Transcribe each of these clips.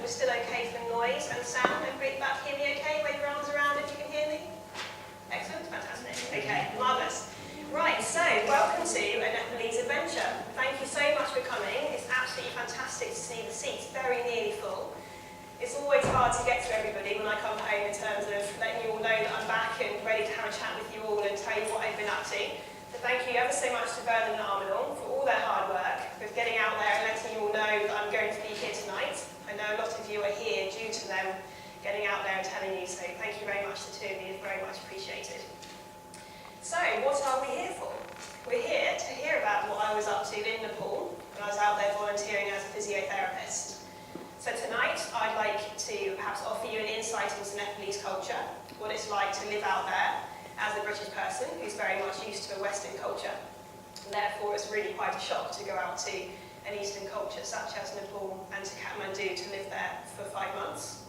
we're still okay for noise and sound. Everybody back hear me okay? Wave your arms around if you can hear me. Excellent, fantastic. Okay, marvellous. Right, so welcome to a Nepalese adventure. Thank you so much for coming. It's absolutely fantastic to see the seats very nearly full. It's always hard to get to everybody when I come home in terms of letting you all know that I'm back and ready to have a chat with you all and tell you what I've been up to. So thank you ever so much to Vernon and Arminal for all their hard work, with getting out there and letting you all know that I'm going to be here tonight. I know a lot of you are here due to them getting out there and telling you, so thank you very much to the two of you, it's very much appreciated. So, what are we here for? We're here to hear about what I was up to in Nepal when I was out there volunteering as a physiotherapist. So tonight, I'd like to perhaps offer you an insight into Nepalese culture, what it's like to live out there as a British person who's very much used to a Western culture. And therefore, it's really quite a shock to go out to an Eastern culture such as Nepal and to Kathmandu to live there for 5 months.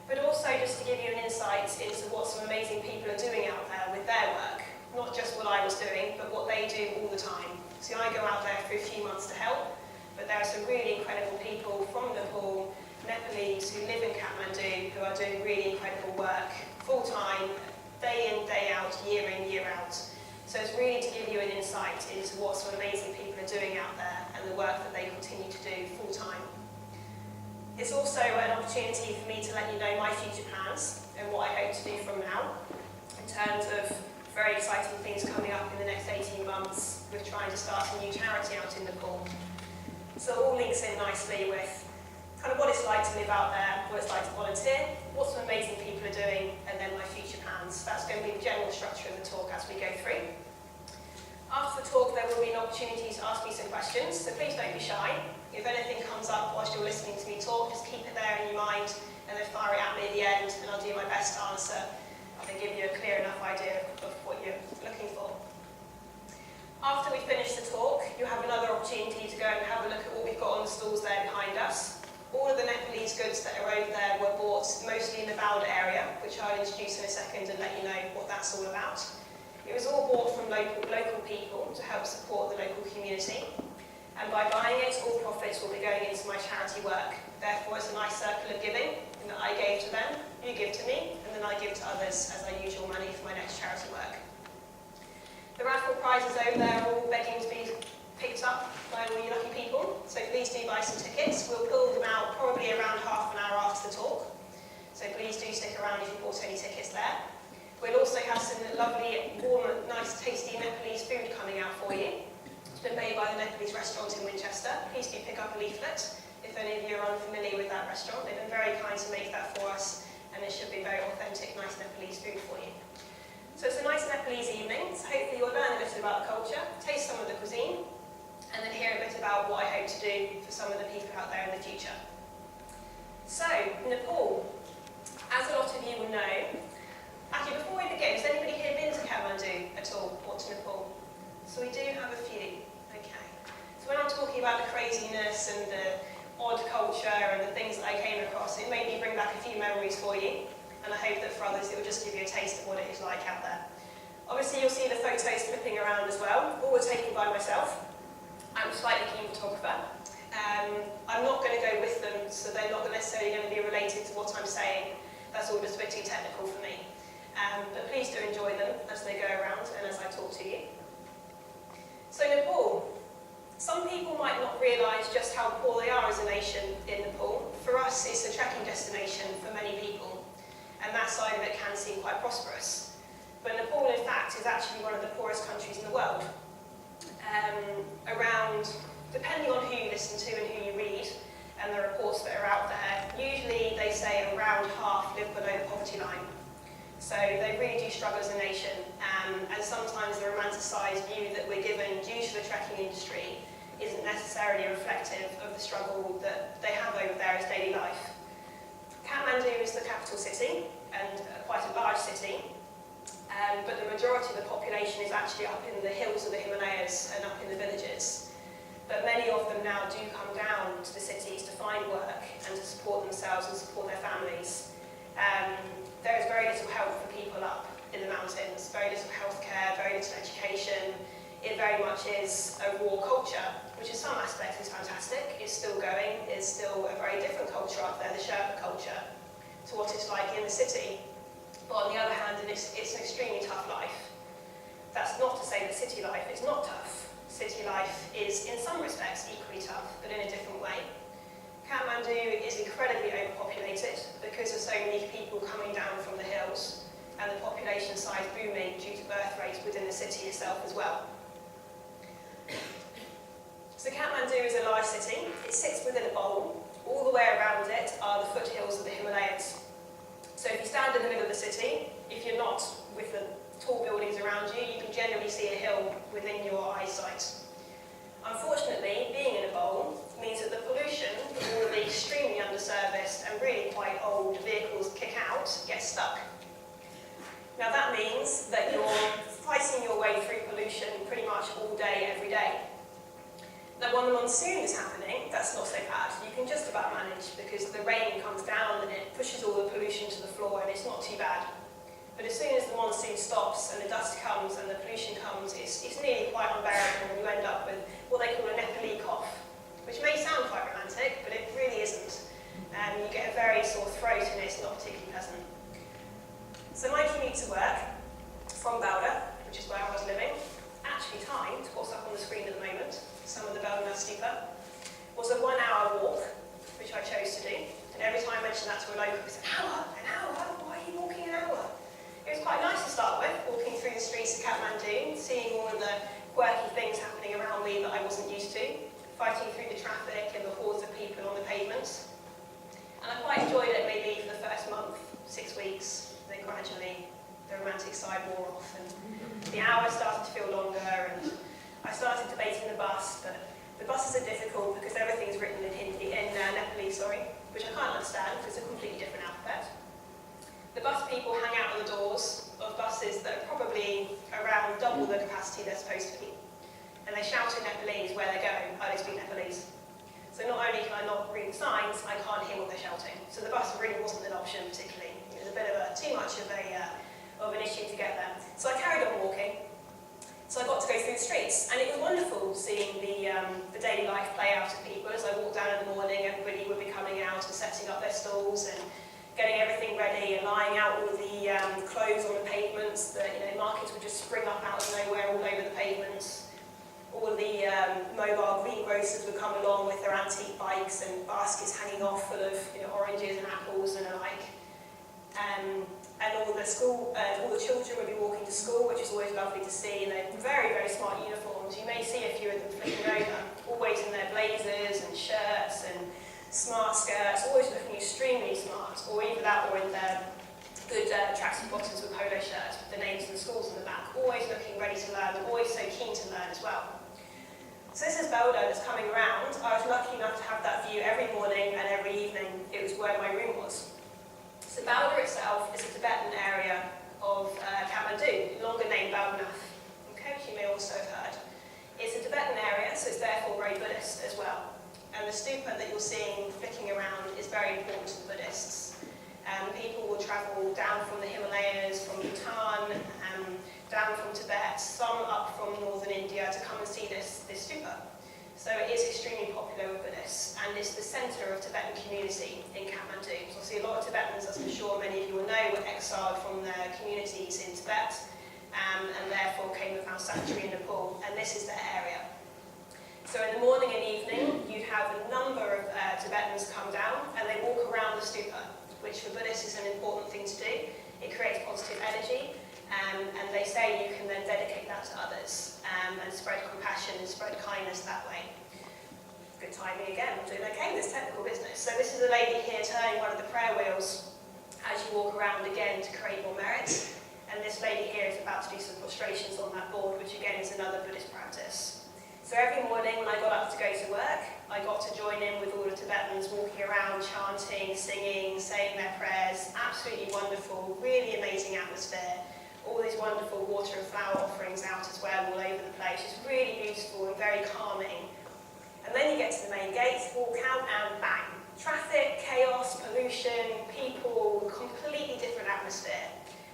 But also just to give you an insight into what some amazing people are doing out there with their work. Not just what I was doing, but what they do all the time. See, I go out there for a few months to help, but there are some really incredible people from Nepal, Nepalese, who live in Kathmandu, who are doing really incredible work, full-time, day in, day out, year in, year out. So it's really to give you an insight into what some amazing people are doing out there and the work that they continue to do full-time. It's also an opportunity for me to let you know my future plans and what I hope to do from now, in terms of very exciting things coming up in the next 18 months with trying to start a new charity out in Nepal. So it all links in nicely with kind of what it's like to live out there, what it's like to volunteer, what some amazing people are doing, and then my future plans. That's going to be the general structure of the talk as we go through. After the talk, there will be an opportunity to ask me some questions, so please don't be shy. If anything comes up whilst you're listening to me talk, just keep it there in your mind, and then fire it at me at the end, and I'll do my best to answer and give you a clear enough idea of what you're looking for. After we finish the talk, you have another opportunity to go and have a look at what we've got on the stalls there behind us. All of the Nepalese goods that are over there were bought mostly in the Bauda area, which I'll introduce in a second and let you know what that's all about. It was all bought from local people to help support the local community. And by buying it, all profits will be going into my charity work. Therefore, it's a nice circle of giving, in that I gave to them, you give to me, and then I give to others as I use your money for my next charity work. The raffle prizes over there are all begging to be picked up by all you lucky people, so please do buy some tickets. We'll pull them out probably around half an hour after the talk, so please do stick around if you bought any tickets there. We'll also have some lovely, warm, nice, tasty Nepalese food coming out for you. It's been made by the Nepalese restaurant in Winchester. Please do pick up a leaflet if any of you are unfamiliar with that restaurant. They've been very kind to make that for us, and it should be very authentic, nice Nepalese food for you. So it's a nice Nepalese evening, so hopefully you'll learn a little about the culture, taste some of the cuisine, and then hear a bit about what I hope to do for some of the people out there in the future. So, Nepal. As a lot of you will know, actually before we begin, has anybody here been to Kathmandu at all, or to Nepal? So we do have a few, okay. So when I'm talking about the craziness and the odd culture and the things that I came across, it made me bring back a few memories for you. And I hope that for others it will just give you a taste of what it is like out there. Obviously you'll see the photos flipping around as well. All were taken by myself. I'm a slightly keen photographer. I'm not going to go with them, so they're not necessarily going to be related to what I'm saying. That's all just a bit too technical for me. But please do enjoy them as they go around and as I talk to you. So Nepal. Some people might not realise just how poor they are as a nation in Nepal. For us, it's a trekking destination for many people. And that side of it can seem quite prosperous. But Nepal, in fact, is actually one of the poorest countries in the world. Depending on who you listen to and who you read, and the reports that are out there, usually they say around half live below the poverty line. So they really do struggle as a nation, and sometimes the romanticised view that we're given due to the trekking industry isn't necessarily reflective of the struggle that they have over there as daily life. Kathmandu is the capital city, and quite a large city, but the majority of the population is actually up in the hills of the Himalayas and up in the villages. But many of them now do come down to the cities to find work and to support themselves and support their families. There is very little help for people up in the mountains, very little healthcare, very little education. it very much is a raw culture, which in some aspects is fantastic. It's still going. It's still a very different culture up there, the Sherpa culture, to what it's like in the city. But on the other hand, it's an extremely tough life. That's not to say that city life is not tough. City life is, in some respects, equally tough, but in a different way. Kathmandu is incredibly overpopulated because of so many people coming down from the hills and the population size booming due to birth rates within the city itself as well. So Kathmandu is a large city. It sits within a bowl. All the way around it are the foothills of the Himalayas. So if you stand in the middle of the city, if you're not with the tall buildings around you, you can generally see a hill within your eyesight. Unfortunately, being in a bowl means that the pollution that all of the extremely underserviced and really quite old vehicles kick out gets stuck. Now that means that you're fighting your way through pollution pretty much all day, every day. Now when the monsoon is happening, that's not so bad. You can just about manage because the rain comes down and it pushes all the pollution to the floor and it's not too bad. But as soon as the monsoon stops and the dust comes and the pollution comes, it's nearly quite unbearable and you end up with what they call a Nepali cough, which may sound quite romantic, but it really isn't. You get a very sore throat and it's not particularly pleasant. So my commute to work from Bauda, which is where I was living, actually timed, what's up on the screen at the moment, some of the Bauda Stupa, was a 1 hour walk, which I chose to do. And every time I mentioned that to a local, they said, an hour, why are you walking an hour? It was quite nice to start with, walking through the streets of Kathmandu, seeing all of the quirky things happening around me that I wasn't used to, fighting through the traffic and the hordes of people on the pavements. And I quite enjoyed it maybe for the first month, 6 weeks, then gradually the romantic side wore off and the hours started to feel longer and I started debating the bus, but the buses are difficult because everything's written in Nepali, which I can't understand because it's a completely different alphabet. The bus people hang out on the doors of buses that are probably around double the capacity they're supposed to be. And they shout in Nepalese where they're going. I don't speak Nepalese. So not only can I not read the signs, I can't hear what they're shouting. So the bus really wasn't an option particularly. It was a bit of too much of an issue to get there. So I carried on walking. So I got to go through the streets, and it was wonderful seeing the daily life play out of people. As I walked down in the morning, everybody would be coming out and setting up their stalls and getting everything ready and lying out all the clothes on the pavements. Markets would just spring up out of nowhere all over the pavements. All the mobile greengrocers would come along with their antique bikes and baskets hanging off full of oranges and apples and the like. And all the children would be walking to school, which is always lovely to see. And they're very, very smart uniforms. You may see a few of them flicking over, always in their blazers and shirts and smart skirts, always looking extremely smart, or either that or in their good tracksuit bottoms with polo shirts with the names of the schools on the back, always looking ready to learn, and always so keen to learn as well. So this is Bauda that's coming around. I was lucky enough to have that view every morning and every evening. It was where my room was. So Bauda itself is a Tibetan area of Kathmandu, longer named Baudanath, okay, which you may also have heard. It's a Tibetan area, so it's therefore very Buddhist as well. And the stupa that you're seeing flicking around is very important to the Buddhists. People will travel down from the Himalayas, from Bhutan, down from Tibet, some up from northern India to come and see this stupa. So it is extremely popular with Buddhists, and it's the centre of Tibetan community in Kathmandu. So obviously a lot of Tibetans, as I'm sure many of you will know, were exiled from their communities in Tibet, and therefore came and found sanctuary in Nepal, and this is their area. So in the morning and evening, you'd have a number of Tibetans come down, and they walk around the stupa, which for Buddhists is an important thing to do. It creates positive energy, and they say you can then dedicate that to others and spread compassion and spread kindness that way. Good timing again, I'm doing okay, this technical business. So this is a lady here turning one of the prayer wheels as you walk around again to create more merit. And this lady here is about to do some prostrations on that board, which again is another Buddhist practice. So every morning when I got up to go to work, I got to join in with all the Tibetans walking around, chanting, singing, saying their prayers. Absolutely wonderful, really amazing atmosphere. All these wonderful water and flower offerings out as well, all over the place. It's really beautiful and very calming. And then you get to the main gates, walk out and bang. Traffic, chaos, pollution, people, completely different atmosphere.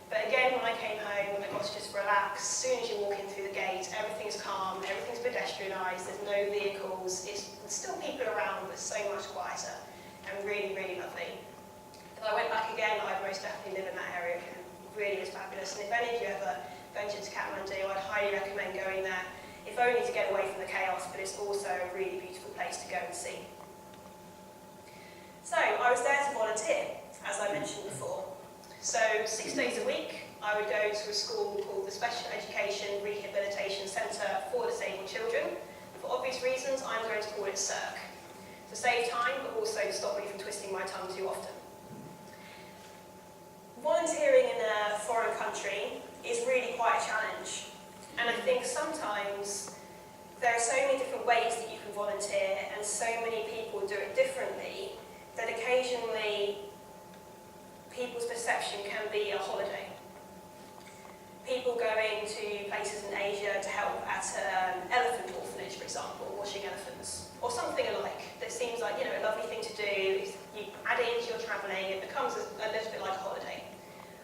But again, when I came home, I got to just relax. As soon as you walk in through the gate, everything everything's calm, everything's pedestrianised, there's no vehicles, there's still people around, but so much quieter and really, really lovely. If I went back again, I'd most definitely live in that area again. It really is fabulous, and if any of you ever venture to Kathmandu, I'd highly recommend going there, if only to get away from the chaos, but it's also a really beautiful place to go and see. So, I was there to volunteer, as I mentioned before. So, 6 days a week, I would go to a school called the Special Education Rehabilitation Centre for Disabled Children. For obvious reasons, I'm going to call it CERC, to save time, but also to stop me from twisting my tongue too often. Volunteering in a foreign country is really quite a challenge, and I think sometimes there are so many different ways that you can volunteer, and so many people do it differently, that occasionally people's perception can be a holiday. People going to places in Asia to help at an elephant orphanage, for example, washing elephants, or something alike that seems like, a lovely thing to do. You add it into your travelling, it becomes a little bit like a holiday.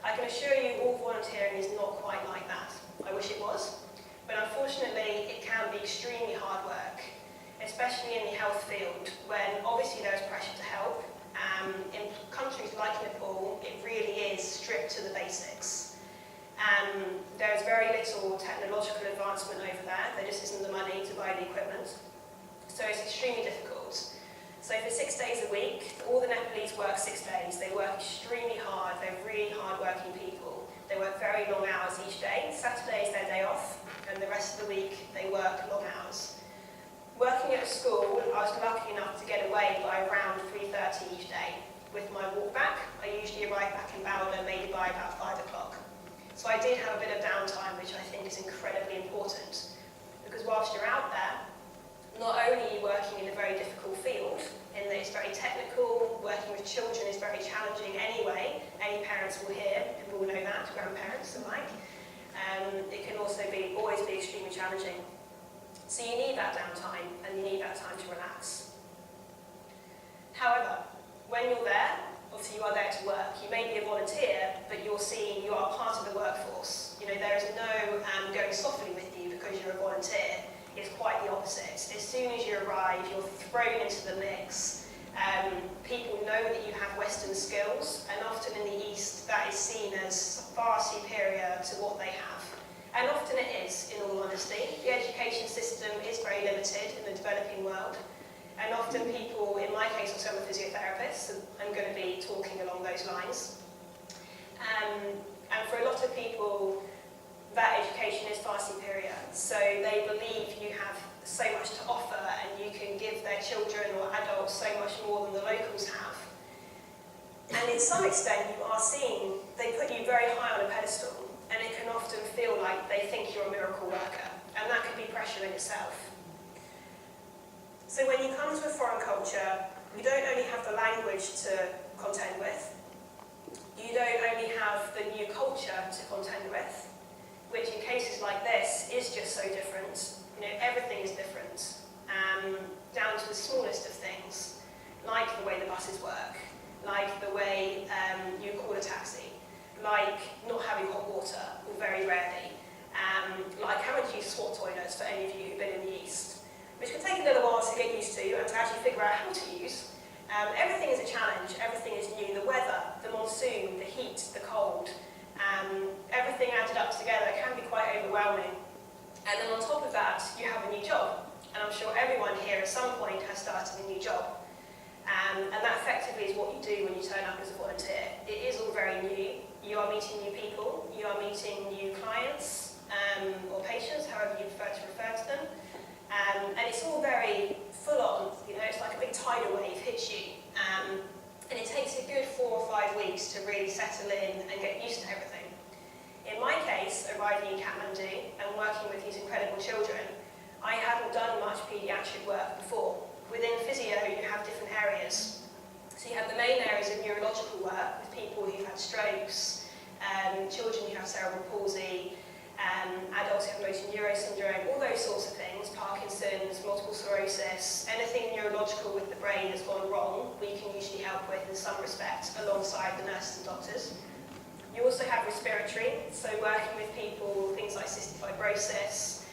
I can assure you all volunteering is not quite like that. I wish it was, but unfortunately it can be extremely hard work, especially in the health field, when obviously there is pressure to help. In countries like Nepal, it really is stripped to the basics. There is very little technological advancement over there. There just isn't the money to buy the equipment. So it's extremely difficult. So for 6 days a week, all the Nepalese work 6 days. They work extremely hard. They're really hard-working people. They work very long hours each day. Saturday is their day off, and the rest of the week they work long hours. Working at a school, I was lucky enough to get away by around 3:30 each day. With my walk back, I usually arrive back in Bowler maybe by about 5 o'clock. So I did have a bit of downtime, which I think is incredibly important. Because whilst you're out there, not only are you working in a very difficult field, in that it's very technical, working with children is very challenging anyway. Any parents will hear, people will know that, grandparents alike. It can also always be extremely challenging. So you need that downtime, and you need that time to relax. However, when you're there, obviously you are there to work. You may be a volunteer, but you are part of the workforce. There is no going softly with you because you're a volunteer. It's quite the opposite. As soon as you arrive, you're thrown into the mix. People know that you have Western skills, and often in the East, that is seen as far superior to what they have. And often it is, in all honesty. The education system is very limited in the developing world. And often people, in my case, also I'm a physiotherapist, so I'm going to be talking along those lines. And for a lot of people, that education is far superior. So they believe you have so much to offer, and you can give their children or adults so much more than the locals have. And in some extent, you are seen, they put you very high on a pedestal, and it can often feel like they think you're a miracle worker, and that can be pressure in itself. So when you come to a foreign culture, you don't only have the language to contend with, you don't only have the new culture to contend with, which in cases like this is just so different. Everything is different, down to the smallest of things, like the way the buses work, like the way you call a taxi, like not having hot water, or very rarely, like having to use SWAT toilets for any of you who've been in the East, which can take a little while to get used to and to actually figure out how to use. Everything is a challenge, everything is new. The weather, the monsoon, the heat, the cold, everything added up together can be quite overwhelming. And then on top of that, you have a new job. And I'm sure everyone here at some point has started a new job. And that effectively is what you do when you turn up as a volunteer. It is all very new. You are meeting new people, you are meeting new clients, or patients, however you prefer to refer to them. And it's all very full on, it's like a big tidal wave hits you. And it takes a good 4 or 5 weeks to really settle in and get used to everything. In my case, arriving in Kathmandu and working with these incredible children, I hadn't done much paediatric work before. Within physio, you have different areas. So you have the main areas of neurological work with people who've had strokes, children who have cerebral palsy, adults who have motor neurone syndrome, all those sorts of things, Parkinson's, multiple sclerosis, anything neurological with the brain has gone wrong, we can usually help with in some respect, alongside the nurses and doctors. You also have respiratory, so working with people, things like cystic fibrosis,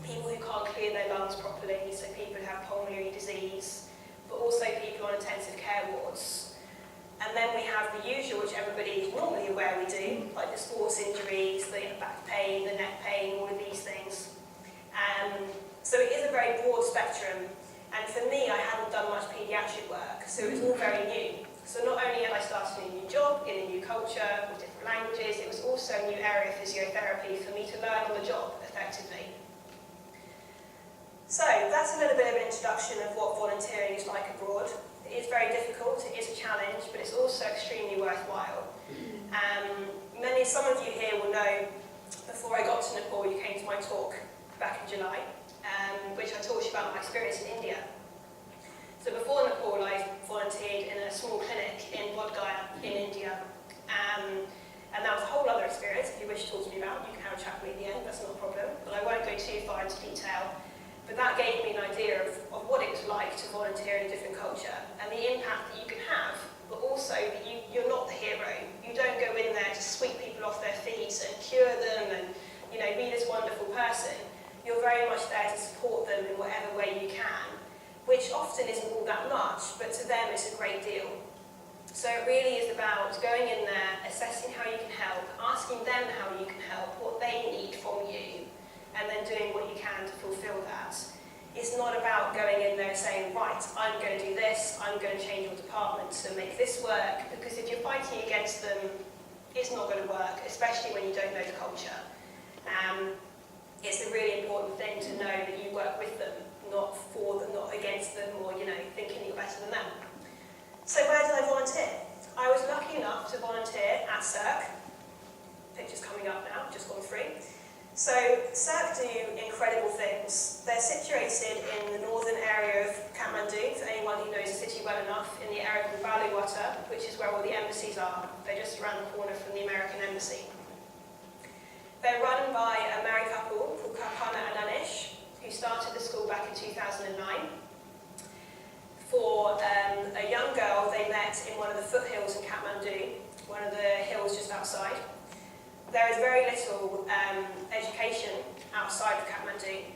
people who can't clear their lungs properly, so people who have pulmonary disease, but also people on intensive care wards. And then we have the usual, which everybody is normally aware we do, like the sports injuries, the back pain, the neck pain, all of these things. So it is a very broad spectrum. And for me, I hadn't done much paediatric work, so it was all very new. So not only had I started a new job, in a new culture, with different languages, it was also a new area of physiotherapy for me to learn on the job, effectively. So that's a little bit of an introduction of what volunteering is like abroad. It is very difficult, it is a challenge, but it's also extremely worthwhile. Some of you here will know, before I got to Nepal, you came to my talk back in July, which I talked to you about my experience in India. So before Nepal, I volunteered in a small clinic in Bodh Gaya in India. And that was a whole other experience. If you wish to talk to me about, you can have a chat with me at the end, that's not a problem. But I won't go too far into detail. But that gave me an idea of what it was like to volunteer in a different culture and the impact that you can have, but also that you're not the hero. You don't go in there to sweep people off their feet and cure them and be this wonderful person. You're very much there to support them in whatever way you can, which often isn't all that much, but to them it's a great deal. So it really is about going in there, assessing how you can help, asking them how you can help, what they need from you, and then doing what you can to fulfill that. It's not about going in there saying, right, I'm going to do this, I'm going to change your department to make this work, because if you're fighting against them, it's not going to work, especially when you don't know the culture. It's a really important thing to know that you work with them, not for them, not against them, or thinking you're better than them. So where did I volunteer? I was lucky enough to volunteer at CERC. Picture's coming up now, just gone through. So CERC do incredible things. They're situated in the northern area of Kathmandu, for anyone who knows the city well enough, in the area called Balewata, which is where all the embassies are. They're just around the corner from the American embassy. They're run by a married couple called Kalpana and Anish, who started the school back in 2009. For a young girl they met in one of the foothills in Kathmandu, one of the hills just outside. There is very little education outside of Kathmandu.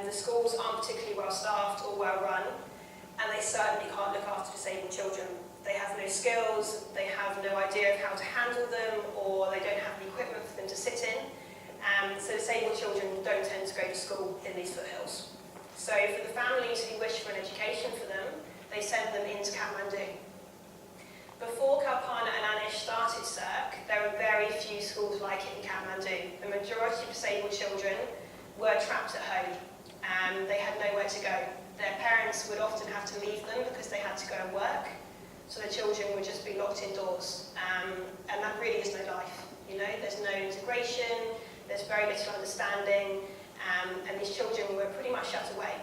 The schools aren't particularly well staffed or well run, and they certainly can't look after disabled children. They have no skills, they have no idea of how to handle them, or they don't have the equipment for them to sit in. So disabled children don't tend to go to school in these foothills. So for the families who wish for an education for them, they send them into Kathmandu. Before Kalpana and Anish started CERC, there were very few schools like it in Kathmandu. The majority of disabled children were trapped at home, and they had nowhere to go. Their parents would often have to leave them because they had to go and work, so the children would just be locked indoors. And that really is no life. There's no integration, there's very little understanding, and these children were pretty much shut away.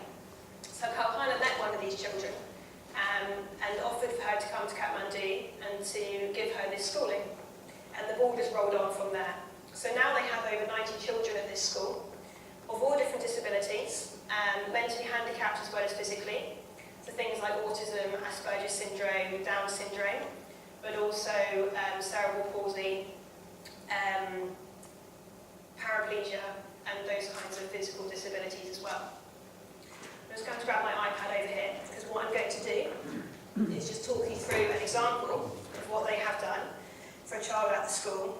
So Kalpana met one of these children, and offered for her to come to Kathmandu and to give her this schooling. And the ball just rolled on from there. So now they have over 90 children at this school, of all different disabilities, mentally handicapped as well as physically. So things like autism, Asperger's syndrome, Down syndrome, but also cerebral palsy, paraplegia, and those kinds of physical disabilities as well. I'm just going to grab my iPad over here, because what I'm going to do is just talk you through an example of what they have done for a child at the school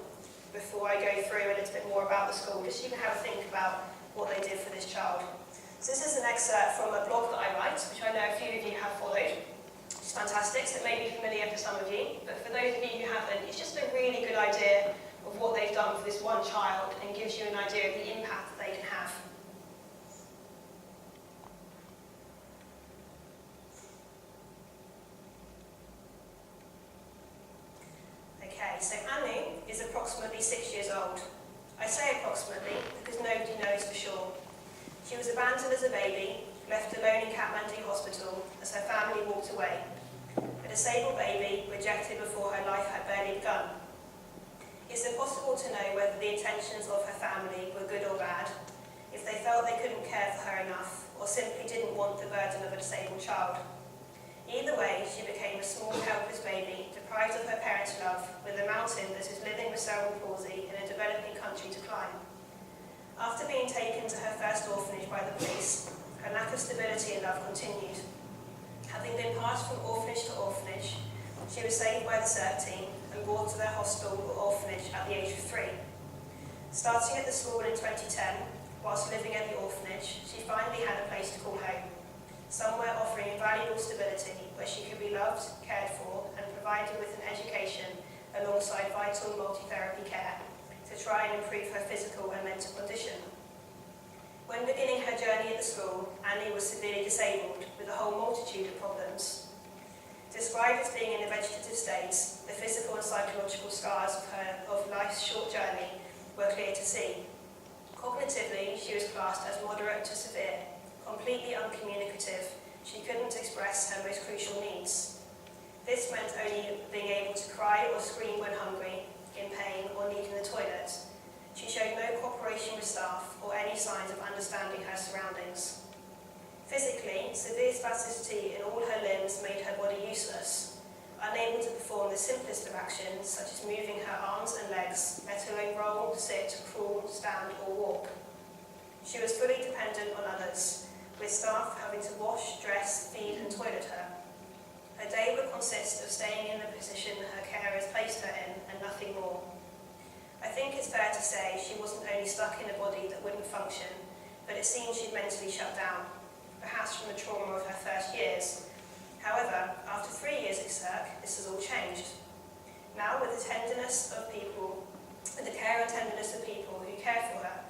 before I go through a little bit more about the school, just so you can have a think about what they did for this child. So this is an excerpt from a blog that I write, which I know a few of you have followed, which is fantastic, so it may be familiar for some of you, but for those of you who haven't, it's just a really good idea of what they've done for this one child and gives you an idea of the impact that they can have. Okay, so Anu is approximately 6 years old. I say approximately because nobody knows for sure. She was abandoned as a baby, left alone in Kathmandu Hospital as her family walked away. A disabled baby, rejected before her life had barely begun. It's impossible to know whether the intentions of her family were good or bad, if they felt they couldn't care for her enough, or simply didn't want the burden of a disabled child. Either way, she became a small, helpless baby, deprived of her parents' love, with a mountain that is living with cerebral palsy in a developing country to climb. After being being taken to her first orphanage by the police, her lack of stability and love continued. Having been passed from orphanage to orphanage, she was saved by the CERT team and brought to their hostel or orphanage at the age of 3. Starting at the school in 2010, whilst living at the orphanage, she finally had a place to call home, somewhere offering invaluable stability where she could be loved, cared for, and provided with an education alongside vital multi-therapy care to try and improve her physical and mental condition. When beginning her journey at the school, Annie was severely disabled with a whole multitude of problems. Described as being in a vegetative state, the physical and psychological scars of life's short journey were clear to see. Cognitively, she was classed as moderate to severe, completely uncommunicative. She couldn't express her most crucial needs. This meant only being able to cry or scream when hungry, in pain, or needing the toilet. She showed no cooperation with staff or any signs of understanding her surroundings. Physically, severe spasticity in all her limbs made her body useless, unable to perform the simplest of actions, such as moving her arms and legs, let alone roll, sit, crawl, stand, or walk. She was fully dependent on others, with staff having to wash, dress, feed, and toilet her. Her day would consist of staying in the position her carers placed her in, and nothing more. I think it's fair to say she wasn't only stuck in a body that wouldn't function, but it seemed she'd mentally shut down, perhaps from the trauma of her first years. However, after 3 years at CERC, this has all changed. Now, with the tenderness of people, with the care and tenderness of people who care for her,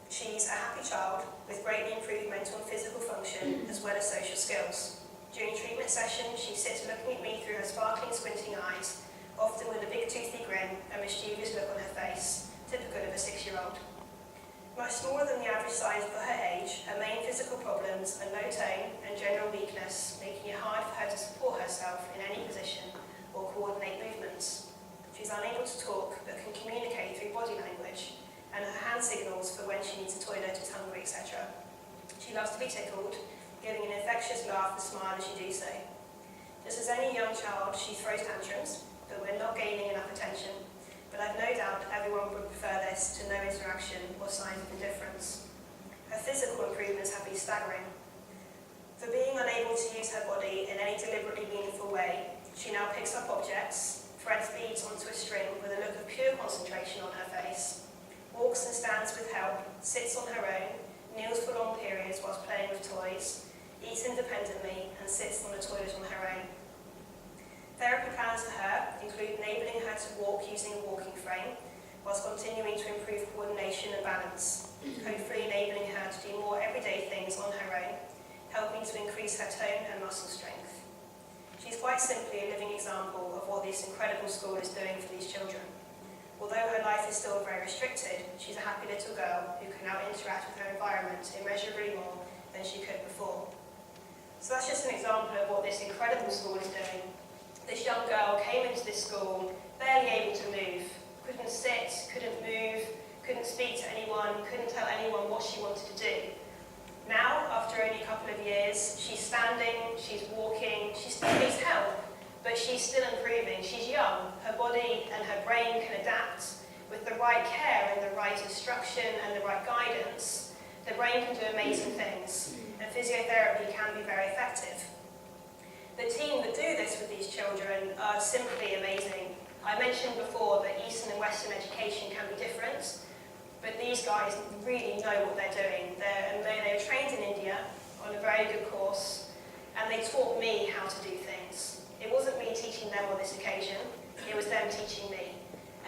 she's a happy child with greatly improved mental and physical function, as well as social skills. During treatment sessions, she sits looking at me through her sparkling, squinting eyes, often with a big toothy grin and mischievous look on her face, typical of a 6-year-old. Much smaller than the average size for her age, her main physical problems are low tone and general weakness, making it hard for her to support herself in any position or coordinate movements. She's unable to talk, but can communicate through body language, and her hand signals for when she needs a toilet, is hungry, etc. She loves to be tickled, giving an infectious laugh and smile as she do so. Just as any young child, she throws tantrums, but we're not gaining enough attention. But I've no doubt everyone would prefer this to no interaction or signs of indifference. Her physical improvements have been staggering. For being unable to use her body in any deliberately meaningful way, she now picks up objects, threads beads onto a string with a look of pure concentration on her face, walks and stands with help, sits on her own, kneels for long periods whilst playing with toys, eats independently, and sits on the toilet on her own. Therapy plans for her include enabling her to walk using a walking frame, whilst continuing to improve coordination and balance, hopefully enabling her to do more everyday things on her own, helping to increase her tone and muscle strength. She's quite simply a living example of what this incredible school is doing for these children. Although her life is still very restricted, she's a happy little girl who can now interact with her environment immeasurably more than she could before. So that's just an example of what this incredible school is doing. This young girl came into this school barely able to move, couldn't sit, couldn't move, couldn't speak to anyone, couldn't tell anyone what she wanted to do. Now, after only a couple of years, she's standing, she's walking, she still needs help, but she's still improving. She's young, her body and her brain can adapt. With the right care and the right instruction and the right guidance, the brain can do amazing things, and physiotherapy can be very effective. The team that do this with these children are simply amazing. I mentioned before that Eastern and Western education can be different, but these guys really know what they're doing. They were trained in India on a very good course, and they taught me how to do things. It wasn't me teaching them on this occasion, it was them teaching me.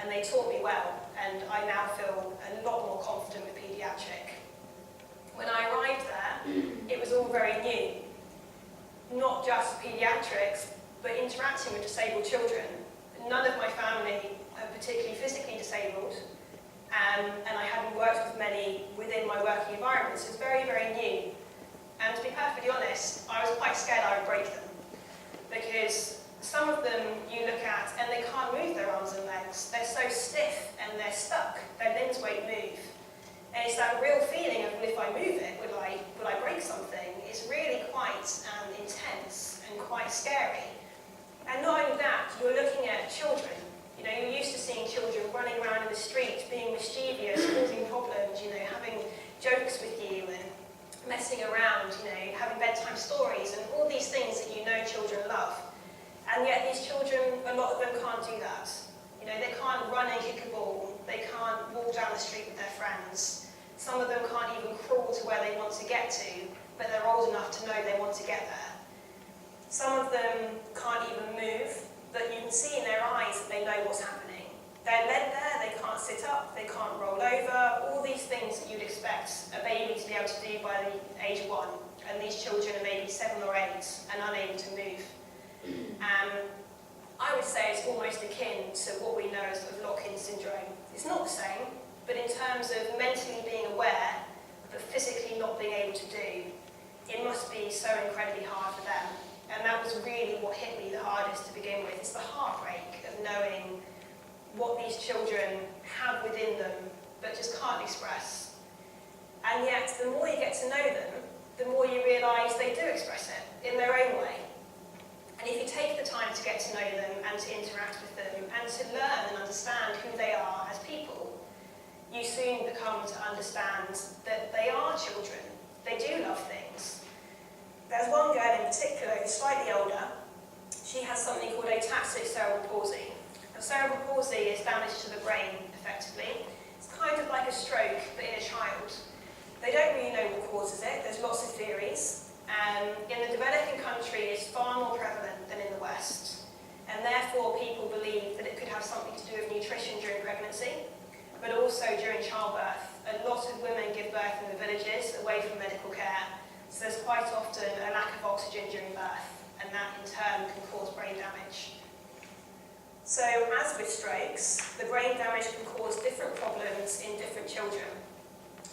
And they taught me well, and I now feel a lot more confident with paediatric. When I arrived there, it was all very new. Not just paediatrics, but interacting with disabled children. None of my family are particularly physically disabled, and I hadn't worked with many within my working environment, so it was very, very new. And to be perfectly honest, I was quite scared I would break them, because some of them you look at and they can't move their arms and legs. They're so stiff and they're stuck, their limbs won't move. And it's that real feeling of, well, if I move it, will I break something? It's really quite intense and quite scary. And not only that, you're looking at children. You know, you're used to seeing children running around in the street, being mischievous, causing problems, you know, having And yet these children, a lot of them can't do that. You know, they can't run and kick a ball. They can't walk down the street with their friends. Some of them can't even crawl to where they want to get to, but they're old enough to know they want to get there. Some of them can't even move, but you can see in their eyes that they know what's happening. They're led there, they can't sit up, they can't roll over, all these things that you'd expect a baby to be able to do by the age of 1. And these children are maybe 7 or 8 and unable to move. I would say it's almost akin to what we know as lock-in syndrome. It's not the same, but in terms of mentally being aware, but physically not being able to do, it must be so incredibly hard for them. And that was really what hit me the hardest to begin with. It's the heartbreak of knowing what these children have within them, but just can't express. And yet, the more you get to know them, the more you realise they do express it in their own way. And if you take the time to get to know them and to interact with them and to learn and understand who they are as people, you soon become to understand that they are children. They do love things. There's one girl in particular who's slightly older. She has something called ataxic cerebral palsy. Now, cerebral palsy is damage to the brain, effectively. It's kind of like a stroke, but in a child. They don't really know what causes it. There's lots of theories. In the developing country, it's far more prevalent than in the West. And therefore, people believe that it could have something to do with nutrition during pregnancy, but also during childbirth. A lot of women give birth in the villages, away from medical care. So there's quite often a lack of oxygen during birth, and that in turn can cause brain damage. So as with strokes, the brain damage can cause different problems in different children.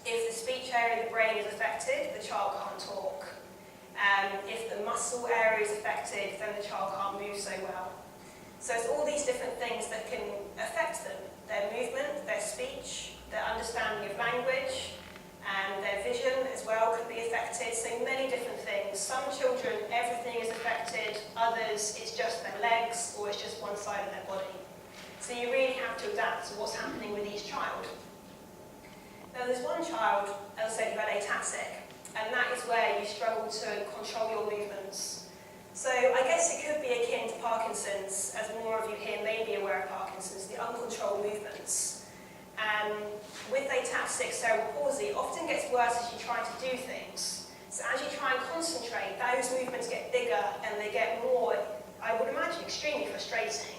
If the speech area of the brain is affected, the child can't talk. If the muscle area is affected, then the child can't move so well. So it's all these different things that can affect them. Their movement, their speech, their understanding of language, and their vision as well can be affected. So many different things. Some children, everything is affected. Others, it's just their legs, or it's just one side of their body. So you really have to adapt to what's happening with each child. Now there's one child, as I said, who had ataxic, and that is where you struggle to control your movements. So I guess it could be akin to Parkinson's, as more of you here may be aware of Parkinson's, the uncontrolled movements. With ataxic cerebral palsy, it often gets worse as you try to do things. So as you try and concentrate, those movements get bigger and they get more, I would imagine, extremely frustrating.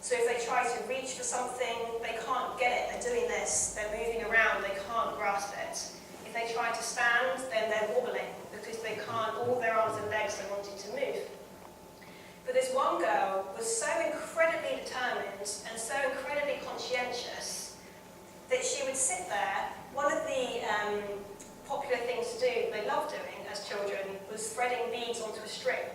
So if they try to reach for something, they can't get it. They're doing this, they're moving around, they can't grasp it. If they try to stand, then they're wobbling because they can't, all their arms and legs are wanting to move. But this one girl was so incredibly determined and so incredibly conscientious that she would sit there. One of the popular things to do, they loved doing as children, was threading beads onto a string.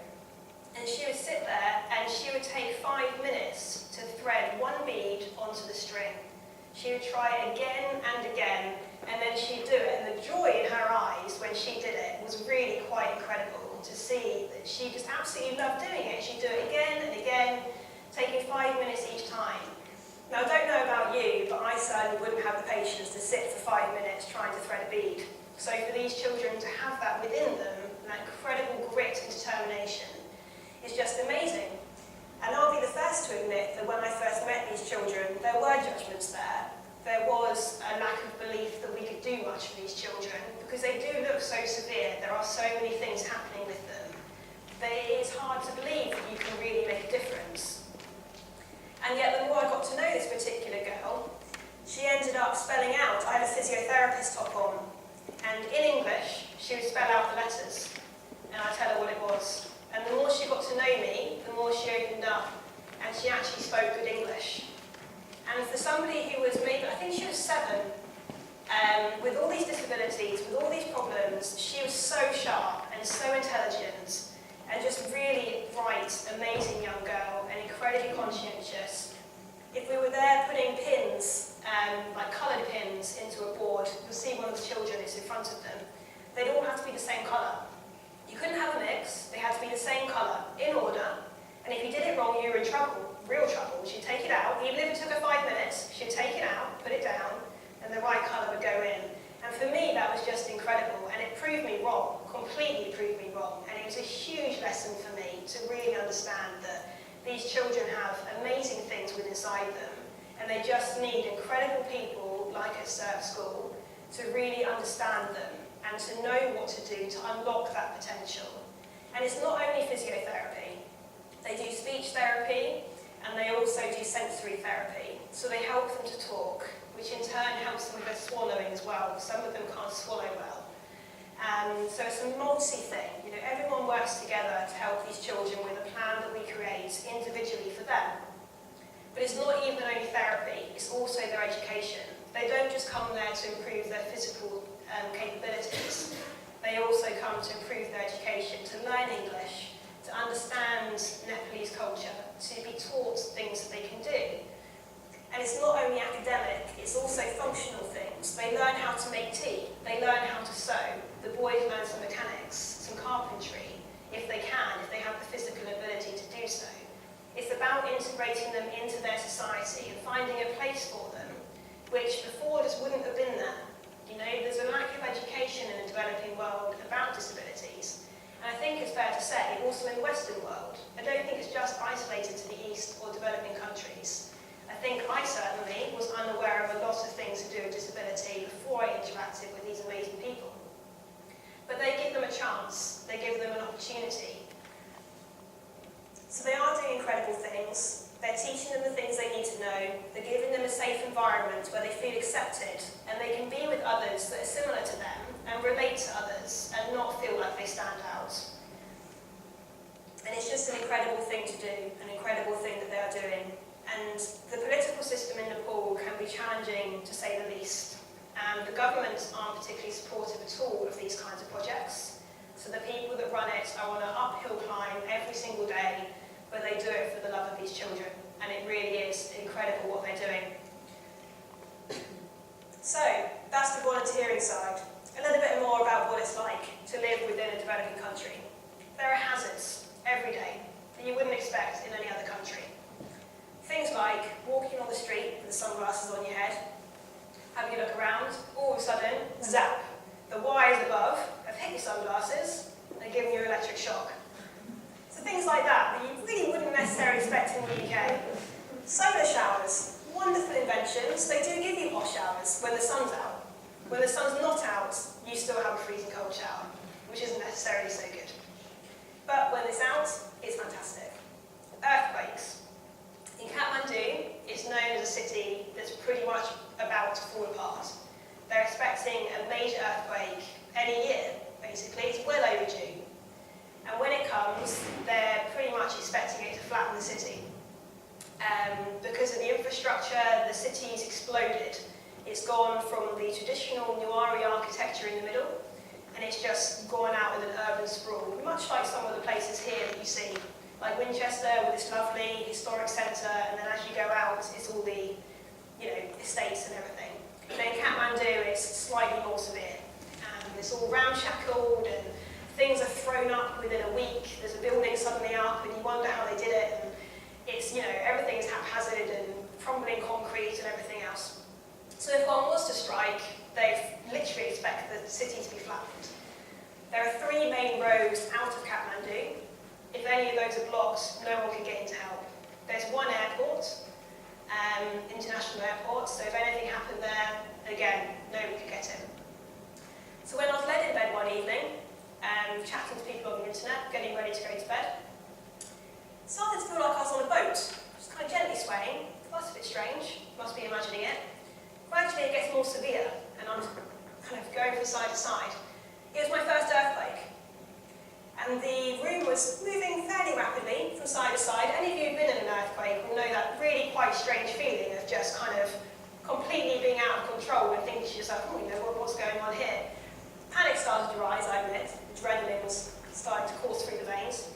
And she would sit there and she would take 5 minutes to thread one bead onto the string. She would try it again and again, and then she'd do it. And the joy in her eyes when she did it was really quite incredible to see that she just absolutely loved doing it. She'd do it again and again, taking 5 minutes each time. Now, I don't know about you, but I certainly wouldn't have the patience to sit for 5 minutes trying to thread a bead. So for these children to have that within them, that incredible grit and determination, is just amazing. And I'll be the first to admit that when I first met these children, there were judgments there. There was a lack of belief that we could do much for these children, because they do look so severe. There are so many things happening with them that it is hard to believe that you can really make a difference. And yet the more I got to know this particular girl, she ended up spelling out. I had a physiotherapist top on, and in English, she would spell out the letters, and I'd tell her what it was. And the more she got to know me, the more she opened up, and she actually spoke good English. And for somebody who was maybe, I think she was 7, with all these disabilities, with all these problems, she was so sharp and so intelligent, and just really bright, amazing young girl, and incredibly conscientious. If we were there putting pins, like coloured pins, into a board, you'll see one of the children is in front of them. They'd all have to be the same colour. You couldn't have a mix, they had to be the same colour, in order, and if you did it wrong, you were in trouble, real trouble. She'd take it out, even if it took her 5 minutes, she'd take it out, put it down, and the right colour would go in. And for me, that was just incredible, and it proved me wrong, completely proved me wrong, and it was a huge lesson for me to really understand that These children have amazing things within inside them, and they just need incredible people like at Surf School to really understand them and to know what to do to unlock that potential. And it's not only physiotherapy. They do speech therapy, and they also do sensory therapy. So they help them to talk, which in turn helps them with their swallowing as well. Some of them can't swallow well. So it's a multi-thing. You know, everyone works together to help these children with a plan that we create individually for them. But it's not even only therapy, it's also their education. They don't just come there to improve their physical capabilities. They also come to improve their education, to learn English, to understand Nepalese culture, to be taught things that they can do. And it's not only academic, it's also functional things. They learn how to make tea, they learn how to sew. The boys learn some mechanics, some carpentry, if they can, if they have the physical ability to do so. It's about integrating them into their society and finding a place for them, which before just wouldn't have been there. You know, there's a lack of education in the developing world about disabilities. And I think it's fair to say, also in the Western world. I don't think it's just isolated to the East or developing countries. I think I certainly was unaware of a lot of things to do with disability before I interacted with these amazing people. But they give them a chance, they give them an opportunity. So they are doing incredible things. They're teaching them the things they need to know. They're giving them a safe environment where they feel accepted and they can be with others that are similar to them and relate to others and not feel like they stand out. And it's just an incredible thing to do, an incredible thing that they are doing. And the political system in Nepal can be challenging, to say the least. And the governments aren't particularly supportive at all of these kinds of projects. So the people that run it are on an uphill climb every single day, but they do it for the love of these children. And it really is incredible what they're doing. So, that's the volunteering side. A little bit more about what it's like to live within a developing country. There are hazards every day that you wouldn't expect in any other country. Things like walking on the street with the sunglasses on your head, having a look around, all of a sudden, zap, the wires above have hit your sunglasses and given you an electric shock. So things like that you really wouldn't necessarily expect in the UK. Solar showers, wonderful inventions. They do give you hot showers when the sun's out. When the sun's not out, you still have a freezing cold shower, which isn't necessarily so good. But when it's out, it's fantastic. Earthquakes. In Kathmandu, it's known as a city that's pretty much about to fall apart. They're expecting a major earthquake any year, basically. It's well overdue. And when it comes, they're pretty much expecting it to flatten the city. Because of the infrastructure, the city's exploded. It's gone from the traditional Nuari architecture in the middle, and it's just gone out in an urban sprawl, much like some of the places here that you see, like Winchester with this lovely historic centre, and then as you go out, it's all the, estates and everything. But in Kathmandu, it's slightly more severe. It's all ramshackled, and things are thrown up within a week. There's a building suddenly up, and you wonder how they did it. And it's, everything's haphazard and crumbling concrete and everything else. So if one was to strike, they literally expect the city to be flattened. There are 3 main roads out of Kathmandu. If any of those are blocked, no one can get in to help. There's one airport, international airport, so if anything happened there, again, nobody could get in. So when I was laid in bed one evening, chatting to people on the internet, getting ready to go to bed, it started to feel like I was on a boat, just kind of gently swaying. That's a bit strange, must be imagining it. Gradually it gets more severe, and I'm kind of going from side to side. It was my first earthquake. And the room was moving fairly rapidly from side to side. Any of you who've been in an earthquake will know that really quite strange feeling of just kind of completely being out of control and thinking to yourself, what's going on here? Panic started to rise, I admit. Adrenaline was starting to course through the veins.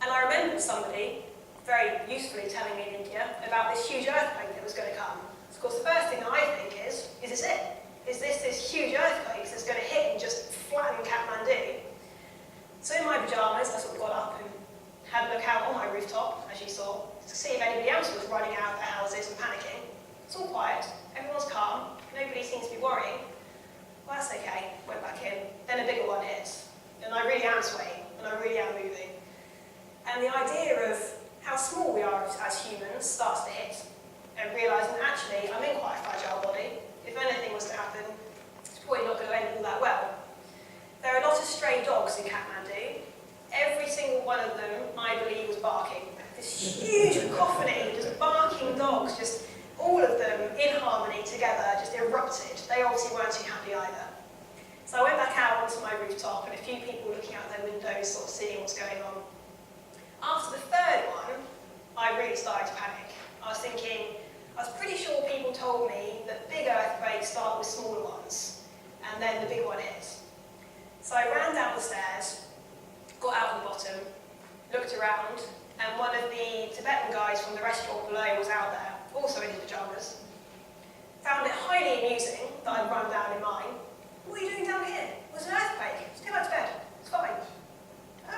And I remembered somebody very usefully telling me in India about this huge earthquake that was going to come. Of course, the first thing I think is this it? Is this huge earthquake that's going to hit and just flatten Kathmandu? So in my pyjamas, I sort of got up and had a look out on my rooftop, as you saw, to see if anybody else was running out of their houses and panicking. It's all quiet, everyone's calm, nobody seems to be worrying. Well, that's okay, went back in. Then a bigger one hits, and I really am swaying, and I really am moving. And the idea of how small we are as humans starts to hit, and realising actually I'm in quite a fragile body. If anything was to happen, it's probably not going to end all that well. There are a lot of stray dogs in Kathmandu. Every single one of them, I believe, was barking. This huge cacophony, just barking dogs, just all of them in harmony together, just erupted. They obviously weren't too happy either. So I went back out onto my rooftop, and a few people looking out their windows, sort of seeing what's going on. After the third one, I really started to panic. I was pretty sure people told me that big earthquakes start with smaller ones, and then the big one hits. So I ran down the stairs, got out on the bottom, looked around, and one of the Tibetan guys from the restaurant below was out there, also in his pyjamas. Found it highly amusing that I'd run down in mine. What are you doing down here? It was an earthquake. Just go back to bed. It's fine.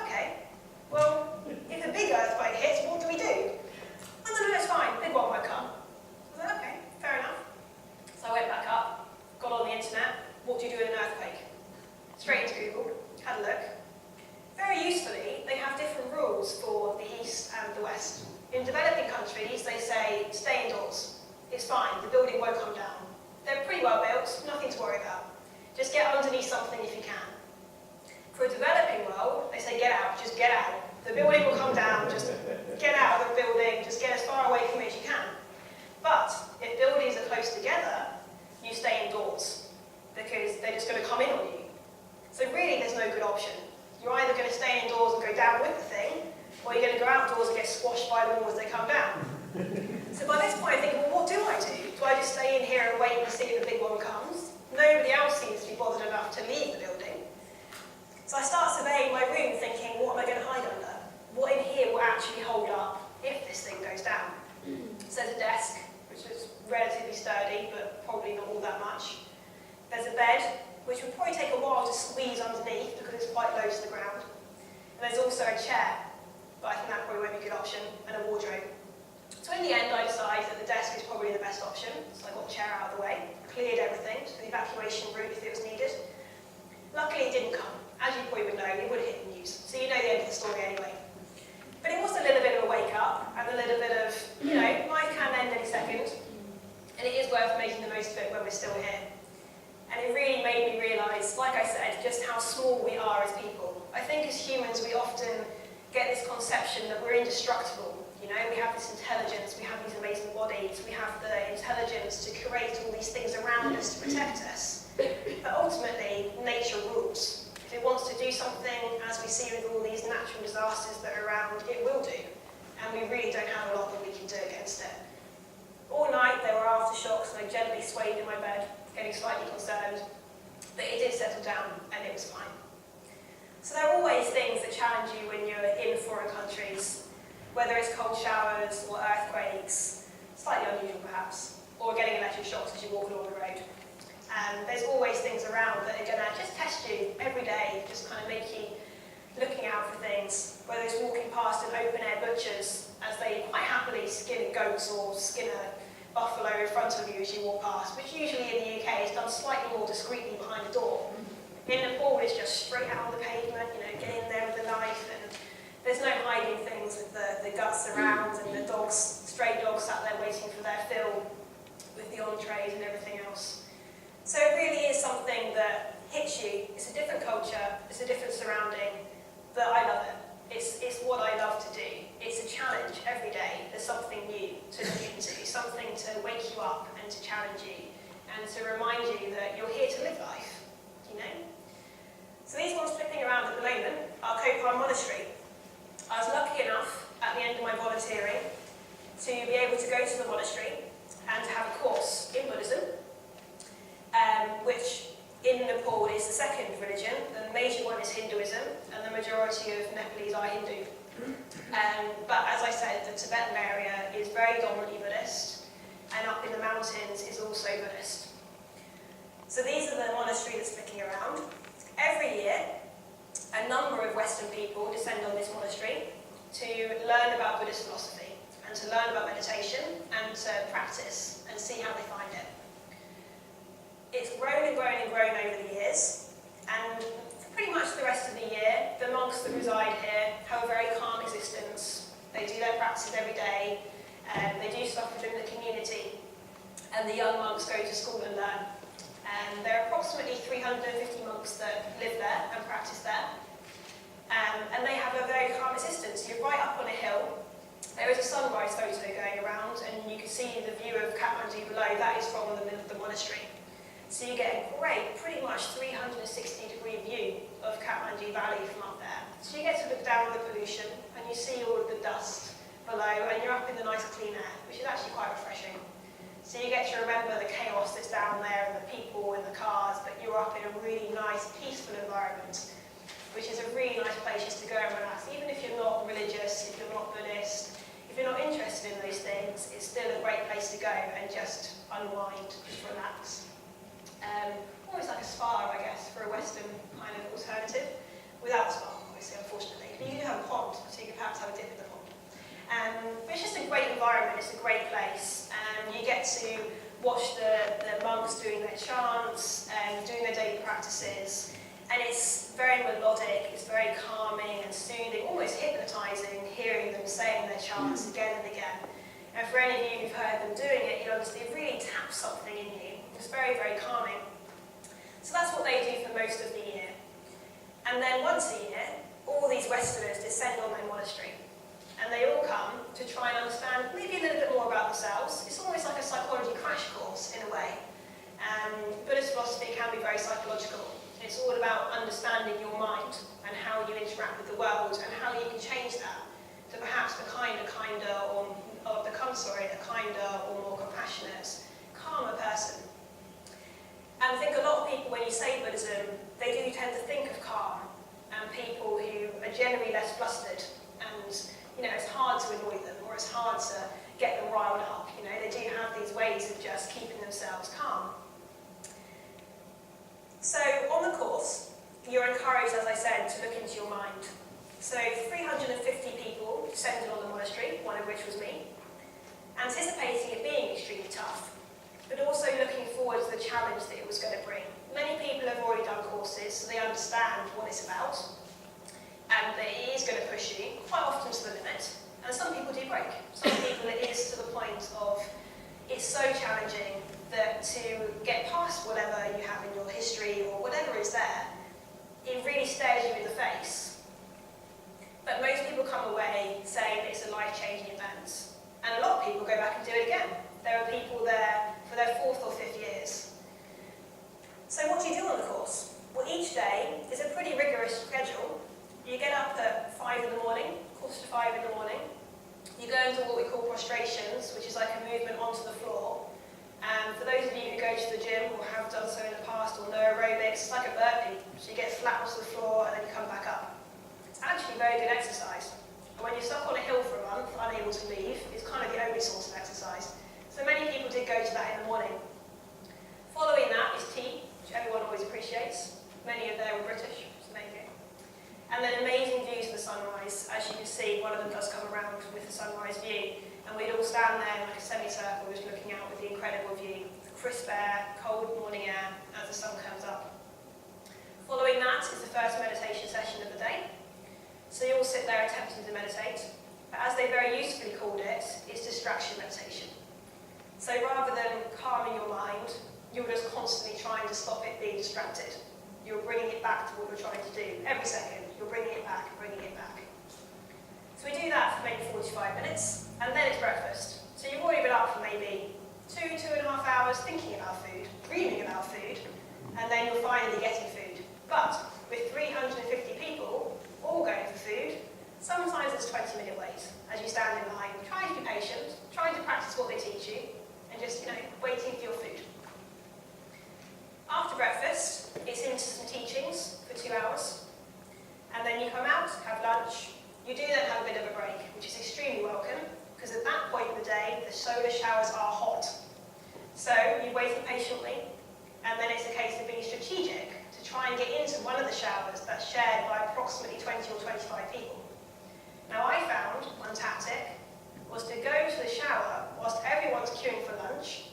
Okay. Well, if a big earthquake hits, what do we do? Oh, no, it's fine. Big one won't come. I was like, okay, fair enough. So I went back up, got on the internet. What do you do in an earthquake? Straight into Google, had a look. Very usefully, they have different rules for the East and the West. In developing countries, they say, stay indoors. It's fine, the building won't come down. They're pretty well built, nothing to worry about. Just get underneath something if you can. For a developing world, they say, get out, just get out. The building will come down, just get out of the building, just get as far away from it as you can. But if buildings are close together, you stay indoors, because they're just going to come in on you. So really, there's no good option. You're either going to stay indoors and go down with the thing, or you're going to go outdoors and get squashed by them as they come down. So by this point, I think, well, what do I do? Do I just stay in here and wait and see if the big one comes? Nobody else seems to be bothered enough to leave the building. So I start surveying my room, thinking, what am I going to hide under? What in here will actually hold up if this thing goes down? So there's a desk, which is relatively sturdy, but probably not all that much. There's a bed, which would probably take a while to squeeze underneath because it's quite low to the ground. And there's also a chair, but I think that probably won't be a good option, and a wardrobe. So in the end, I decided that the desk is probably the best option, so I got the chair out of the way, cleared everything to the evacuation route if it was needed. Luckily, it didn't come. As you probably would know, it would have hit the news, so you know the end of the story anyway. But it was a little bit of a wake-up, and a little bit of, life can end any second, and it is worth making the most of it when we're still here. And it really made me realise, like I said, just how small we are as people. I think as humans, we often get this conception that we're indestructible. We have this intelligence, we have these amazing bodies, we have the intelligence to create all these things around us to protect us. But ultimately, nature rules. If it wants to do something, as we see with all these natural disasters that are around, it will do. And we really don't have a lot that we can do against it. All night there were aftershocks, and I gently swayed in my bed, getting slightly concerned. But it did settle down, and it was fine. So there are always things that challenge you when you're in foreign countries, whether it's cold showers or earthquakes, slightly unusual perhaps, or getting electric shocks as you walk along the road. There's always things around that are going to just test you every day, just kind of make you looking out for things, whether it's walking past an open-air butcher's as they quite happily skin goats or skin a buffalo in front of you as you walk past, which usually in the UK is done slightly more discreetly behind the door. In Nepal, it's just straight out on the pavement, get in there with a knife, and there's no hiding things with the guts around and the dogs, stray dogs sat there waiting for their fill with the entrees and everything else. So it really is something that hits you. It's a different culture, it's a different surrounding, but I love it. It's what I love to do. It's a challenge every day. There's something new to look into, something to wake you up and to challenge you, and to remind you that you're here to live life, So these ones flipping around at the moment are Kopar Monastery. I was lucky enough, at the end of my volunteering, to be able to go to the monastery and to have a course in Buddhism, which in Nepal is the second religion. The major one is Hinduism, and the majority of Nepalese are Hindu. But as I said, the Tibetan area is very dominantly Buddhist, and up in the mountains is also Buddhist. So these are the monastery that's flicking around. Every year, a number of Western people descend on this monastery to learn about Buddhist philosophy and to learn about meditation and to practice and see how they find it. It's grown and grown and grown over the years, and for pretty much the rest of the year, the monks that reside here have a very calm existence. They do their practice within the community, and the young monks go to school and learn. And there are approximately 350 monks that live there and practice there. And they have a very calm existence. You're right up on a hill. There is a sunrise photo going around, and you can see the view of Kathmandu below. That is from the monastery. So you get a great, pretty much 360-degree view of Kathmandu Valley from up there. So you get to look down at the pollution, and you see all of the dust below, and you're up in the nice clean air, which is actually quite refreshing. So you get to remember the chaos that's down there, and the people and the cars, but you're up in a really nice, peaceful environment, which is a really nice place just to go and relax. Even if you're not religious, if you're not Buddhist, if you're not interested in those things, it's still a great place to go and just unwind, just relax. Almost like a spa, I guess, for a Western kind of alternative, without a spa, obviously, unfortunately. But you do have a pond, so you can perhaps have a dip in the pond. But it's just a great environment, it's a great place. You get to watch the monks doing their chants, doing their daily practices, and it's very melodic, it's very calming and soothing, almost hypnotising, hearing them saying their chants again and again. And for any of you who've heard them doing it, you'll understand it really taps something in you. It's very, very calming. So that's what they do for most of the year. And then once a year, all these Westerners descend on their monastery. And they all come to try and understand maybe a little bit more about themselves. It's almost like a psychology crash course in a way. Buddhist philosophy can be very psychological. It's all about understanding your mind and how you interact with the world and how you can change that to perhaps become a kinder or more compassionate, calmer person. And I think a lot of people, when you say Buddhism, they do tend to think of calm and people who are generally less flustered, and it's hard to annoy them or it's hard to get them riled up. They do have these ways of just keeping themselves calm. So on the course, you're encouraged, as I said, to look into your mind. So 350 people descended on the monastery, one of which was me, anticipating it being extremely tough, but also looking forward to the challenge that it was going to bring. Many people have already done courses, so they understand what it's about, and that it is going to push you, quite often to the limit, and some people do break. Some people it is to the point of, it's so challenging that to get past whatever you have in your history or whatever is there, it really stares you in the face. But most people come away saying that it's a life-changing event. And a lot of people go back and do it again. There are people there for their 4th or 5th years. So what do you do on the course? Well, each day is a pretty rigorous schedule. You get up at 5 in the morning, 4:45 in the morning. You go into what we call prostrations, which is like a movement onto the floor. And for those of you who go to the gym or have done so in the past or know aerobics, it's like a burpee. So you get flat onto the floor and then you come back up. It's actually very good exercise. And when you're stuck on a hill for a month, unable to leave, it's kind of the only source of exercise. So many people did go to that in the morning. Following that is tea, which everyone always appreciates. Many of them were British, so there you go. And then amazing views of the sunrise. As you can see, one of them does come around with the sunrise view. And we'd all stand there in like a semicircle, just looking out with the incredible view. The crisp air, cold morning air, as the sun comes up. Following that is the first meditation session of the day. So you all sit there attempting to meditate. But as they very usefully called it, it's distraction meditation. So rather than calming your mind, you're just constantly trying to stop it being distracted. You're bringing it back to what you're trying to do. Every second, you're bringing it back, bringing it back. So we do that for maybe 45 minutes, and then it's breakfast. So you've already been up for maybe 2.5 hours thinking about food, dreaming about food, and then you're finally getting food. But with 350 people all going for food, sometimes it's 20-minute wait as you stand in line, trying to be patient, trying to practice what they teach you, and just, waiting for your food. After breakfast, it's into some teachings for 2 hours, and then you come out, have lunch. You do then have a bit of a break, which is extremely welcome, because at that point in the day, the solar showers are hot. So you wait patiently, and then it's a case of being strategic to try and get into one of the showers that's shared by approximately 20 or 25 people. Now I found one tactic was to go to the shower whilst everyone's queuing for lunch,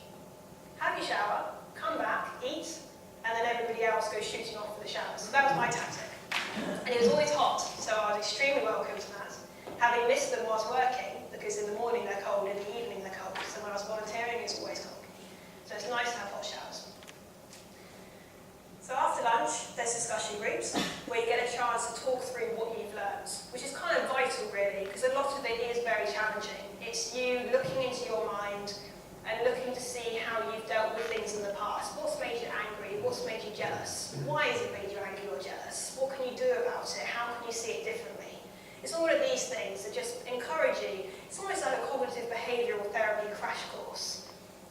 have your shower, come back, eat, and then everybody else goes shooting off for the shower. So that was my tactic. And it was always hot, so I was extremely welcome to that. Having missed them whilst working, because in the morning they're cold, in the evening they're cold. fact, and when I was volunteering, it was always cold. So it's nice to have hot showers. So after lunch, there's discussion groups where you get a chance to talk through what you've learned, which is kind of vital really, because a lot of it is very challenging. It's you looking into your mind and looking to see how you've dealt with things in the past. What's made you angry? What's made you jealous? Why has it made you angry or jealous? What can you do about it? How can you see it differently? It's all of these things that just encourage you. It's almost like a cognitive behavioural therapy crash course.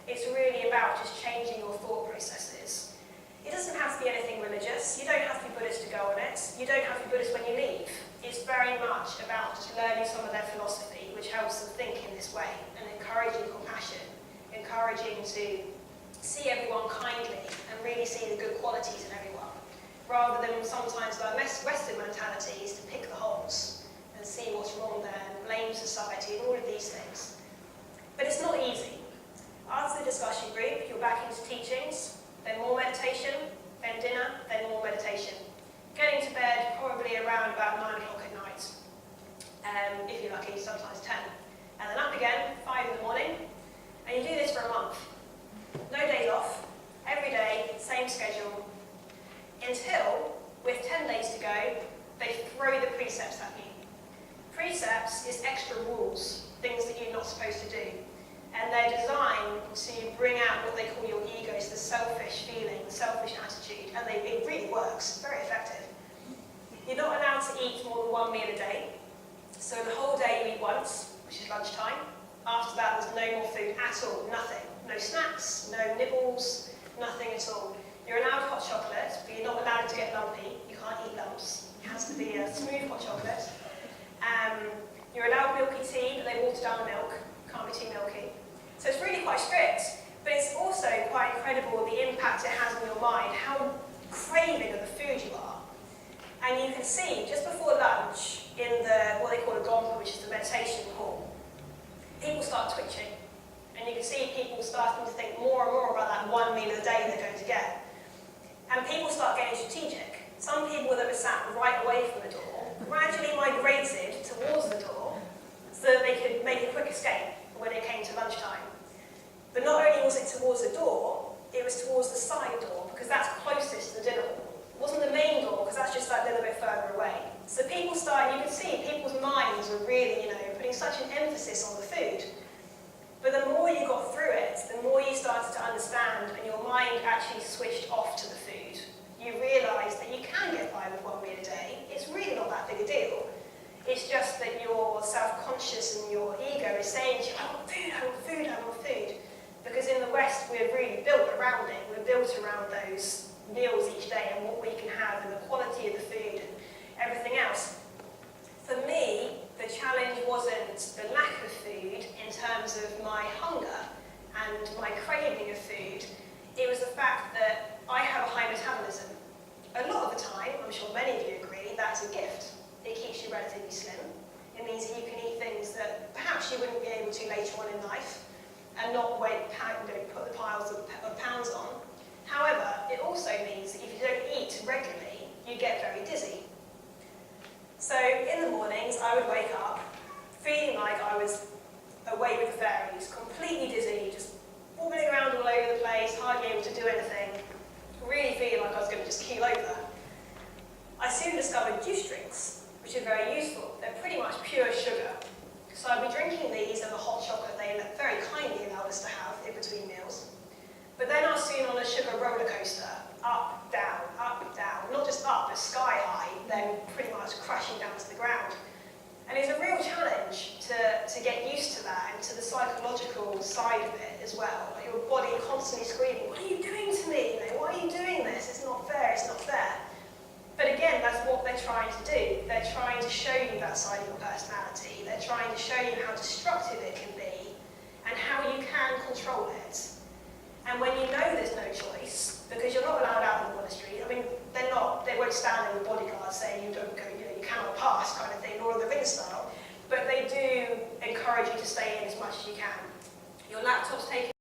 It's really about just changing your thought processes. It doesn't have to be anything religious. You don't have to be Buddhist to go on it. You don't have to be Buddhist when you leave. It's very much about just learning some of their philosophy, which helps them think in this way, and encouraging compassion, encouraging to see everyone kindly and really see the good qualities in everyone, rather than sometimes our Western mentalities to pick the holes and see what's wrong there and blame society and all of these things. But it's not easy. After the discussion group, you're back into teachings, then more meditation, then dinner, then more meditation. Getting to bed probably around about 9 o'clock at night. If you're lucky, sometimes 10. And then up again, 5 in the morning. And you do this for a month. No days off, every day, same schedule. Until, with 10 days to go, they throw the precepts at you. Precepts is extra rules, things that you're not supposed to do. And they're designed to bring out what they call your egos, the selfish feeling, the selfish attitude, and it really works, very effective. You're not allowed to eat more than 1 meal a day. So the whole day you eat once, which is lunchtime. After that, there's no more food at all, nothing. No snacks, no nibbles, nothing at all. You're allowed hot chocolate, but you're not allowed to get lumpy. You can't eat lumps. It has to be a smooth hot chocolate. You're allowed milky tea, but they water down the milk. Can't be too milky. So it's really quite strict, but it's also quite incredible the impact it has on your mind, how craving of the food you are. And you can see, just before lunch, in what they call a gompa, which is the meditation hall, people start twitching. And you can see people starting to think more and more about that 1 meal a day they're going to get. And people start getting strategic. Some people that were sat right away from the door gradually migrated towards the door so that they could make a quick escape when it came to lunchtime. But not only was it towards the door, it was towards the side door, because that's closest to the dinner hall. It wasn't the main door, because that's just that little bit further away. So people started, you could see people's minds were really, putting such an emphasis on the food. But the more you got through it, the more you started to understand, and your mind actually switched off to the food. You realised that you can get by with 1 meal a day. It's really not that big a deal. It's just that your self-conscious and your ego is saying to you, I want food, I want food, I want food. Because in the West, we're really built around it. We're built around those meals each day and what we can have and the quality of the food and everything else. For me, the challenge wasn't the lack of food in terms of my hunger and my craving of food. It was the fact that I have a high metabolism. A lot of the time, I'm sure many of you agree, that's a gift. It keeps you relatively slim. It means that you can eat things that perhaps you wouldn't be able to later on in life and not put the piles of pounds on. However, it also means that if you don't eat regularly, you get very dizzy. So in the mornings, I would wake up feeling like I was away with the fairies, completely dizzy, just wobbling around all over the place, hardly able to do anything, really feeling like I was going to just keel over. I soon discovered juice drinks, which are very useful. They're pretty much pure sugar. So I'd be drinking these and the hot chocolate they very kindly allowed us to have in between meals. But then I was soon on a sugar roller coaster, up, down, not just up, but sky high, then pretty much crashing down to the ground. And it's a real challenge to get used to that and to the psychological side of it as well. Like your body constantly screaming, what are you doing to me? Why are you doing this? It's not fair, it's not fair. But again, that's what they're trying to do. They're trying to show you that side of your personality. They're trying to show you how destructive it can be and how you can control it. And when you know there's no choice, because you're not allowed out of the monastery, I mean, they won't stand in with bodyguards saying you don't go, you cannot pass kind of thing, nor the ring style, but they do encourage you to stay in as much as you can. Your laptop's taken